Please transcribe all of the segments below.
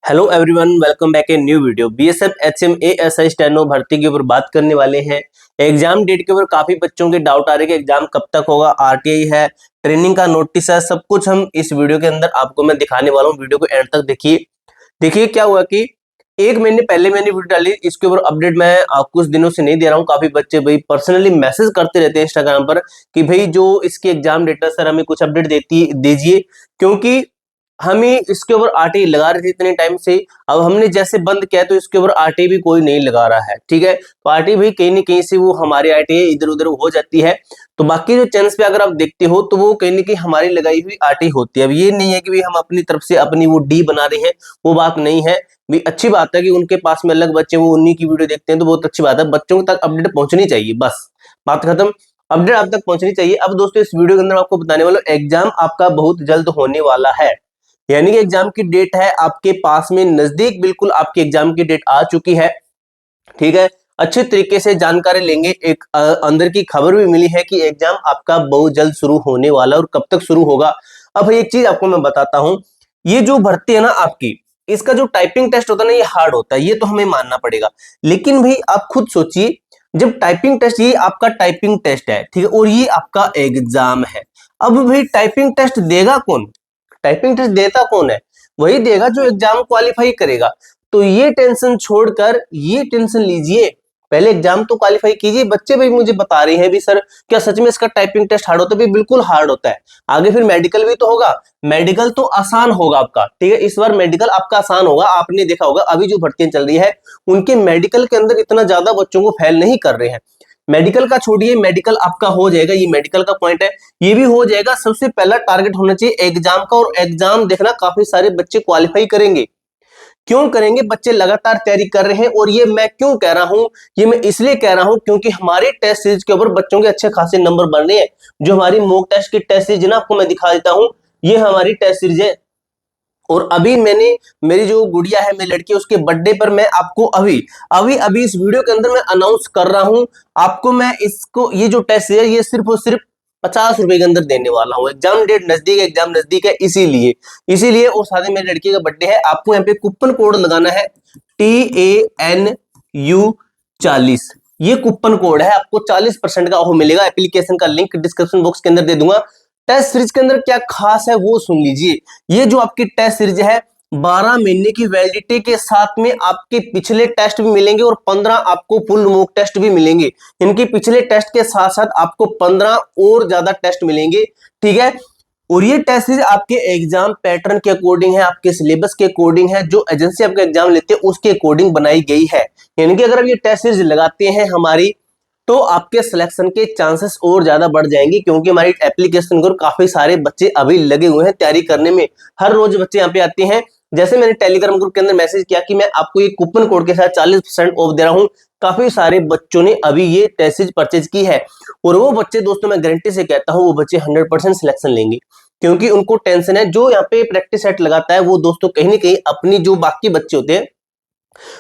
Hello everyone, welcome back a new video. BSF HM ASI steno भर्ती के ऊपर बात करने वाले हैं। एग्जाम डेट के ऊपर काफी बच्चों के डाउट आ रहे हैं कि एग्जाम कब तक होगा, आरटीआई है, ट्रेनिंग का नोटिस है, सब कुछ हम इस वीडियो के अंदर आपको मैं दिखाने वाला हूँ। वीडियो को एंड तक देखिए। देखिए क्या हुआ कि एक महीने पहले मैंने वीडियो डाली, इसके ऊपर अपडेट मैं कुछ दिनों से नहीं दे रहा हूँ। काफी बच्चे भाई पर्सनली मैसेज करते रहते हैं इंस्टाग्राम पर कि भाई जो इसकी एग्जाम डेट है सर हमें कुछ अपडेट देती दीजिए, क्योंकि हमें इसके ऊपर आरटीआई लगा रहे थे इतने टाइम से। अब हमने जैसे बंद किया तो इसके ऊपर आरटीआई भी कोई नहीं लगा रहा है। ठीक है, तो आरटीआई भी कहीं ना कहीं से वो हमारी आरटीआई इधर उधर हो जाती है। तो बाकी जो चैनल्स पे अगर आप देखते हो तो वो कहीं ना कहीं हमारी लगाई हुई आरटीआई होती है। अब ये नहीं है कि भाई हम अपनी तरफ से अपनी वो डी बना रहे हैं, वो बात नहीं है। भी अच्छी बात है कि उनके पास में अलग बच्चे वो उन्हीं की वीडियो देखते हैं, तो बहुत अच्छी बात है। बच्चों तक अपडेट पहुंचनी चाहिए, बस बात खत्म। अपडेट आप तक पहुंचनी चाहिए। अब दोस्तों इस वीडियो के अंदर आपको बताने वाला हूं, एग्जाम आपका बहुत जल्द होने वाला है। यानी कि एग्जाम की डेट है आपके पास में नजदीक, बिल्कुल आपके एग्जाम की डेट आ चुकी है। ठीक है, अच्छे तरीके से जानकारी लेंगे। एक अंदर की खबर भी मिली है कि एग्जाम आपका बहुत जल्द शुरू होने वाला है। और कब तक शुरू होगा, अब एक चीज आपको मैं बताता हूं। ये जो भर्ती है ना आपकी, इसका जो टाइपिंग टेस्ट होता है ना, ये हार्ड होता है, ये तो हमें मानना पड़ेगा। लेकिन भाई आप खुद सोचिए, जब टाइपिंग टेस्ट, ये आपका टाइपिंग टेस्ट है, ठीक है, और ये आपका एग्जाम है। अब भाई टाइपिंग टेस्ट देगा कौन? टाइपिंग टेस्ट देता कौन है? वही देगा जो एग्जाम क्वालिफाई करेगा। तो ये टेंशन छोड़कर ये टेंशन लीजिए, पहले एग्जाम तो क्वालिफाई कीजिए। बच्चे भाई मुझे बता रहे हैं भी सर क्या सच में इसका टाइपिंग टेस्ट हार्ड होता है? भी बिल्कुल हार्ड होता है। आगे फिर मेडिकल भी तो होगा, मेडिकल तो आसान होगा आपका। ठीक है, इस बार मेडिकल आपका आसान होगा। आपने देखा होगा अभी जो भर्तियां चल रही है उनके मेडिकल के अंदर इतना ज्यादा बच्चों को फेल नहीं कर रहे हैं। मेडिकल का छोड़िए, मेडिकल आपका हो जाएगा, ये मेडिकल का पॉइंट है, ये भी हो जाएगा। सबसे पहला टारगेट होना चाहिए एग्जाम का, और एग्जाम देखना काफी सारे बच्चे क्वालिफाई करेंगे। क्यों करेंगे? बच्चे लगातार तैयारी कर रहे हैं। और ये मैं क्यों कह रहा हूं? ये मैं इसलिए कह रहा हूं क्योंकि हमारे टेस्ट सीरीज के ऊपर बच्चों के अच्छे खासे नंबर बन रहे हैं। जो हमारी मॉक टेस्ट की टेस्ट सीरीज ना, आपको मैं दिखा देता हूं, ये हमारी टेस्ट सीरीज है। और अभी मैंने, मेरी जो गुड़िया है, मेरी लड़की, उसके बर्थडे पर मैं आपको अभी अभी अभी इस वीडियो के अंदर मैं अनाउंस कर रहा हूं आपको, मैं इसको, ये जो टेस्ट है ये सिर्फ और सिर्फ 50 रुपए के अंदर देने वाला हूं। एग्जाम डेट नजदीक है, एग्जाम नजदीक है, इसीलिए और साथ में मेरी लड़की का बर्थडे है। आपको यहाँ पे कूपन कोड लगाना है TANU40। ये कूपन कोड है, आपको 40% का ऑफ मिलेगा। एप्लीकेशन का लिंक डिस्क्रिप्शन बॉक्स के अंदर दे दूंगा। टेस्ट सीरीज के अंदर क्या खास है वो सुन लीजिए। ये जो आपकी टेस्ट सीरीज है 12 महीने की वैलिडिटी के साथ में आपके पिछले टेस्ट भी मिलेंगे और 15 आपको फुल मॉक टेस्ट भी मिलेंगे। इनके पिछले टेस्ट के साथ साथ आपको 15 और ज्यादा टेस्ट मिलेंगे। ठीक है, और ये टेस्ट सीरीज आपके एग्जाम पैटर्न के अकॉर्डिंग है, आपके सिलेबस के अकॉर्डिंग है, जो एजेंसी आपका एग्जाम लेते हैं उसके अकॉर्डिंग बनाई गई है। यानी कि अगर आप ये टेस्ट सीरीज लगाते हैं हमारी, तो आपके सिलेक्शन के चांसेस और ज्यादा बढ़ जाएंगे। क्योंकि हमारी एप्लीकेशन को काफी सारे बच्चे अभी लगे हुए हैं तैयारी करने में। हर रोज बच्चे यहाँ पे आते हैं। जैसे मैंने टेलीग्राम ग्रुप के अंदर मैसेज किया कि मैं आपको ये कूपन कोड के साथ 40% ऑफ दे रहा हूँ, काफी सारे बच्चों ने अभी ये टेस्ट सीरीज परचेज की है। और वो बच्चे दोस्तों, मैं गारंटी से कहता हूँ, वो बच्चे 100% सिलेक्शन लेंगे। क्योंकि उनको टेंशन है। जो यहाँ पे प्रैक्टिस सेट लगाता है वो दोस्तों कहीं ना कहीं अपनी जो बाकी बच्चे होते हैं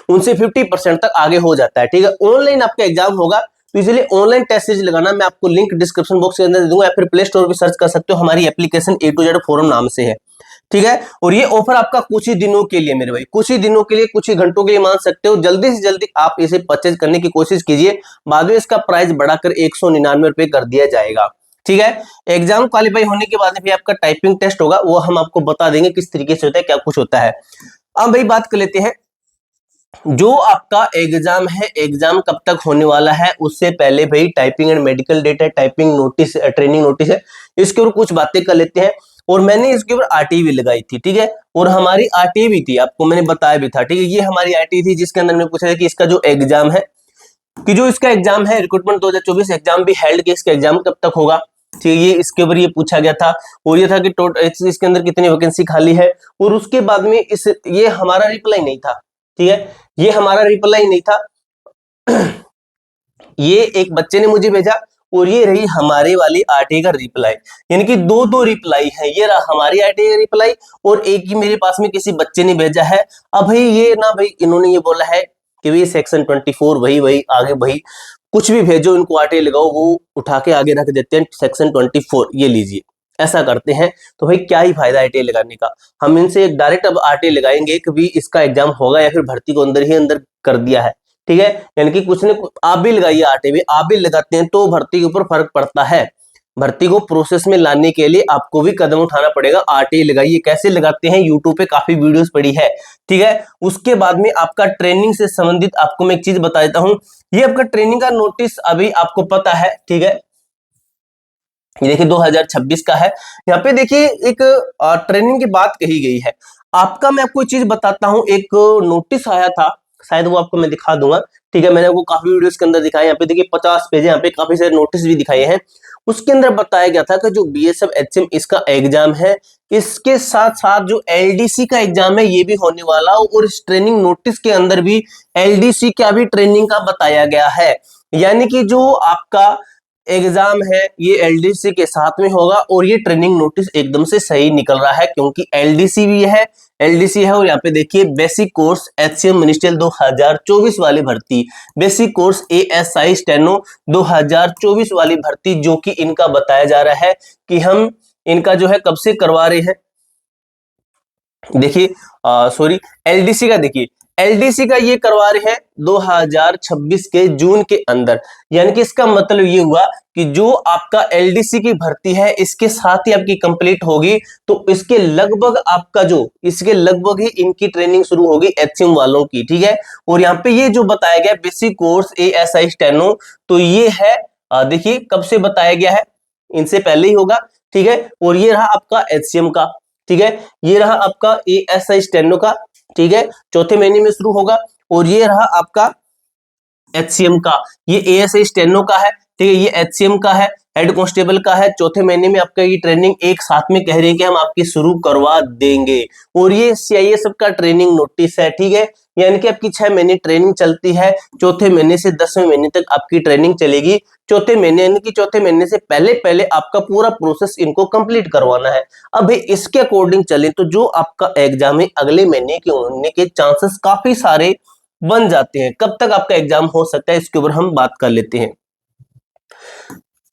उनसे 50% तक आगे हो जाता है। ठीक है, ऑनलाइन आपका एग्जाम होगा, तो इसलिए ऑनलाइन टेस्ट सीरीज लगाना मैं आपको लिंक डिस्क्रिप्शन बॉक्स के अंदर दे दूंगा, या फिर प्ले स्टोर पे सर्च कर सकते हो, हमारी application A to Z forum नाम से है। ठीक है, और ये ऑफर आपका कुछ ही दिनों के लिए मेरे भाई, कुछ ही दिनों के लिए, कुछ ही घंटों के लिए मान सकते हो। जल्दी से जल्दी आप इसे परचेज करने की कोशिश कीजिए, बाद में इसका प्राइस बढ़ाकर 199 रुपए कर दिया जाएगा। ठीक है, एग्जाम क्वालिफाई होने के बाद भी आपका टाइपिंग टेस्ट होगा, वो हम आपको बता देंगे किस तरीके से होता है, क्या कुछ होता है। अब भाई बात कर लेते हैं, जो आपका एग्जाम है, एग्जाम कब तक होने वाला है उससे पहले भाई टाइपिंग एंड मेडिकल डेट है, टाइपिंग नोटिस, ट्रेनिंग नोटिस है, इसके ऊपर कुछ बातें कर लेते हैं। और मैंने इसके ऊपर आरटीआई भी लगाई थी। ठीक है, और हमारी आरटीआई भी थी, आपको मैंने बताया भी था। ठीक है, ये हमारी आरटीआई थी जिसके अंदर मैंने पूछा था कि इसका जो एग्जाम है, कि जो इसका एग्जाम है रिक्रूटमेंट 2024 एग्जाम भी हेल्ड, के इसका एग्जाम कब तक होगा। ठीक है, ये इसके ऊपर ये पूछा गया था। और ये था कि टोटल इसके अंदर कितनी वैकेंसी खाली है। और उसके बाद में ये हमारा रिप्लाई नहीं था। ठीक है, ये हमारा रिप्लाई नहीं था, ये एक बच्चे ने मुझे भेजा, और ये रही हमारे वाली आरटीआई का रिप्लाई। यानी कि दो दो रिप्लाई है, ये रहा हमारी आरटीआई का रिप्लाई, और एक ही मेरे पास में किसी बच्चे ने भेजा है। अब भाई ये ना भाई, इन्होंने ये बोला है कि भाई सेक्शन 24 वही वही आगे वही कुछ भी भेजो, इनको आरटीआई लगाओ, वो उठा के आगे रख देते हैं सेक्शन 24, ये लीजिए। ऐसा करते हैं। तो भाई क्या ही फायदा आरटीआई लगाने का, हम इनसे डायरेक्ट अब आरटीआई लगाएंगे कि भी इसका एग्जाम होगा या फिर भर्ती को अंदर ही अंदर कर दिया है, ठीक है। यानी कि कुछ ने आप भी लगाइए आरटीआई, आप भी लगाते हैं तो भर्ती के ऊपर फर्क पड़ता है। भर्ती को प्रोसेस में लाने के लिए आपको भी कदम उठाना पड़ेगा। आरटीआई लगाइए, कैसे लगाते हैं यूट्यूब पे काफी वीडियोस पड़ी है, ठीक है। उसके बाद में आपका ट्रेनिंग से संबंधित आपको मैं एक चीज बता देता हूं, ये आपका ट्रेनिंग का नोटिस अभी आपको पता है, ठीक है। ये देखिए 2026 का है। यहाँ पे देखिए एक ट्रेनिंग की बात कही गई है। आपका मैं आपको एक चीज बताता हूं, एक नोटिस आया था, शायद वो आपको मैं दिखा दूंगा, ठीक है। मैंने आपको काफी वीडियोस के अंदर दिखाया, यहाँ पे देखिए 50 पेज है, यहाँ पे काफी सारे नोटिस भी दिखाए हैं। उसके अंदर बताया गया था कि जो बीएसएफ एचएम इसका एग्जाम है, इसके साथ साथ जो एलडीसी का एग्जाम है ये भी होने वाला, और इस ट्रेनिंग नोटिस के अंदर भी एलडीसी का भी ट्रेनिंग का बताया गया है। यानी कि जो आपका एग्जाम है ये एलडीसी के साथ में होगा, और ये ट्रेनिंग नोटिस एकदम से सही निकल रहा है क्योंकि एलडीसी है। और यहाँ पे देखिए बेसिक कोर्स एचसीएम मिनिस्ट्रियल 2024 वाली भर्ती, बेसिक कोर्स एएसआई स्टेनो 2024 वाली भर्ती, जो कि इनका बताया जा रहा है कि हम इनका जो है कब से करवा रहे हैं। देखिए सॉरी, एलडीसी का देखिए, एलडीसी का ये करवा रहे हैं 2026 के जून के अंदर। यानी कि इसका मतलब ये हुआ कि जो आपका एलडीसी की भर्ती है इसके साथ ही आपकी कंप्लीट होगी, तो इसके लगभग आपका जो इसके लगभग ही इनकी ट्रेनिंग शुरू होगी एचसीएम वालों की, ठीक है। और यहाँ पे ये जो बताया गया बेसिक कोर्स एएसआई स्टेनो, तो ये है देखिए कब से बताया गया है, इनसे पहले ही होगा, ठीक है। और ये रहा आपका एचसीएम का, ठीक है। ये रहा आपका एएसआई स्टेनो का, ठीक है, चौथे महीने में शुरू होगा। और ये रहा आपका एचसीएम का, ये एएसआई स्टेनो का है, ठीक है, ये एचसीएम का है, हेड कांस्टेबल का है। चौथे महीने में आपका ये ट्रेनिंग एक साथ में कह रहे हैं कि हम आपकी शुरू करवा देंगे। और ये सीआईएसएफ का ट्रेनिंग नोटिस है, ठीक है। यानी कि आपकी 6 महीने ट्रेनिंग चलती है, चौथे महीने से 10वें महीने तक आपकी ट्रेनिंग चलेगी। चौथे महीने यानी कि चौथे महीने से पहले पहले आपका पूरा प्रोसेस इनको कंप्लीट करवाना है। अब इसके अकॉर्डिंग चले तो जो आपका एग्जाम है अगले महीने के होने के चांसेस काफी सारे बन जाते हैं। कब तक आपका एग्जाम हो सकता है इसके ऊपर हम बात कर लेते हैं।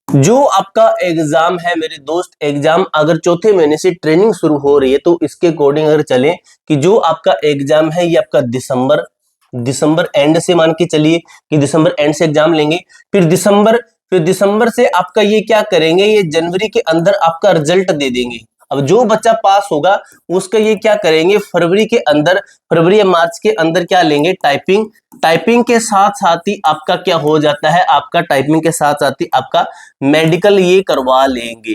जो आपका एग्जाम है मेरे दोस्त, एग्जाम अगर चौथे महीने से ट्रेनिंग शुरू हो रही है तो इसके अकॉर्डिंग अगर चलें कि जो आपका एग्जाम है ये आपका दिसंबर एंड से मान के चलिए कि दिसंबर एंड से एग्जाम लेंगे, फिर दिसंबर से आपका ये क्या करेंगे, ये जनवरी के अंदर आपका रिजल्ट दे देंगे। अब जो बच्चा पास होगा उसका ये क्या करेंगे, फरवरी या मार्च के अंदर क्या लेंगे, टाइपिंग के साथ साथ ही आपका क्या हो जाता है, आपका टाइपिंग के साथ साथ ही आपका मेडिकल ये करवा लेंगे,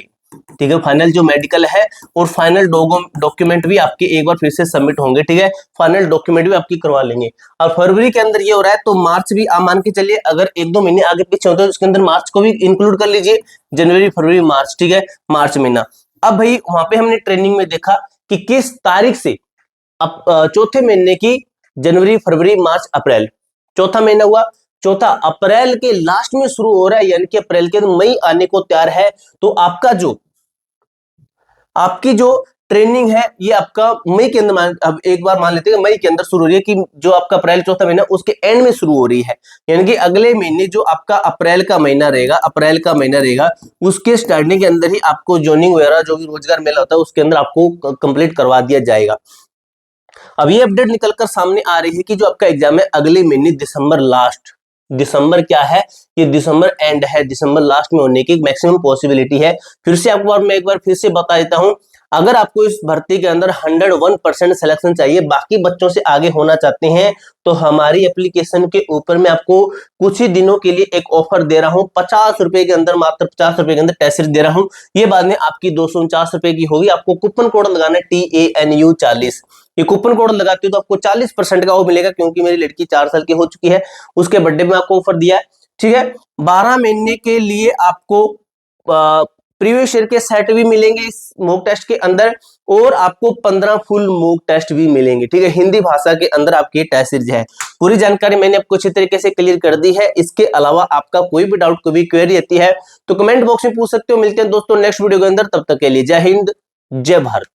ठीक है। फाइनल जो मेडिकल है और फाइनल डॉक्यूमेंट भी आपके एक बार फिर से सबमिट होंगे, ठीक है। फाइनल डॉक्यूमेंट भी आपकी करवा लेंगे। अब फरवरी के अंदर ये हो रहा है तो मार्च भी आप मान के चलिए, अगर 1-2 महीने आगे पीछे होते हैं तो उसके अंदर मार्च को भी इंक्लूड कर लीजिए, जनवरी फरवरी मार्च, ठीक है, मार्च महीना। अब भाई वहां पे हमने ट्रेनिंग में देखा कि किस तारीख से, अब चौथे महीने की जनवरी फरवरी मार्च अप्रैल, चौथा महीना हुआ, चौथा अप्रैल के लास्ट में शुरू हो रहा है, यानी कि अप्रैल के मई आने को तैयार है। तो आपकी जो ट्रेनिंग है ये आपका मई के अंदर, अब एक बार मान लेते हैं मई के अंदर शुरू हो रही है, कि जो आपका अप्रैल चौथा महीना उसके एंड में शुरू हो रही है। यानी कि अगले महीने जो आपका अप्रैल का महीना रहेगा उसके स्टार्टिंग के अंदर ही आपको जॉइनिंग वगैरह जो भी रोजगार मेला होता है उसके अंदर आपको कंप्लीट करवा दिया जाएगा। अब ये अपडेट निकलकर सामने आ रही है कि जो आपका एग्जाम है अगले महीने दिसंबर क्या है, ये दिसंबर एंड है, दिसंबर लास्ट में होने की मैक्सिमम पॉसिबिलिटी है। फिर से आपको मैं एक बार फिर से बता देता हूं, अगर आपको इस भर्ती के अंदर 101% सिलेक्शन चाहिए, बाकी बच्चों से आगे होना चाहते हैं, तो हमारी एप्लीकेशन के ऊपर मैं आपको कुछ ही दिनों के लिए एक ऑफर दे रहा हूं, 50 रुपए के अंदर, मात्र 50 रुपए के अंदर टेस्ट सीरीज दे रहा हूं। ये बाद में आपकी 249 रुपए की होगी। आपको कूपन कोड लगाना है TANU40, ये कूपन कोड लगाते हो तो आपको 40% का ऑफ मिलेगा, क्योंकि मेरी लड़की 4 साल की हो चुकी है, उसके बर्थडे में आपको ऑफर दिया है, ठीक है। 12 महीने के लिए आपको प्रीवियस ईयर के सेट भी मिलेंगे इस मॉक टेस्ट के अंदर, और आपको 15 फुल मॉक टेस्ट भी मिलेंगे, ठीक है। हिंदी भाषा के अंदर आपकी टेस्ट सीरीज है। पूरी जानकारी मैंने आपको अच्छी तरीके से क्लियर कर दी है। इसके अलावा आपका कोई भी डाउट, कोई भी क्वेरी आती है तो कमेंट बॉक्स में पूछ सकते हो। मिलते हैं दोस्तों नेक्स्ट वीडियो के अंदर, तब तक के लिए जय हिंद, जय भारत।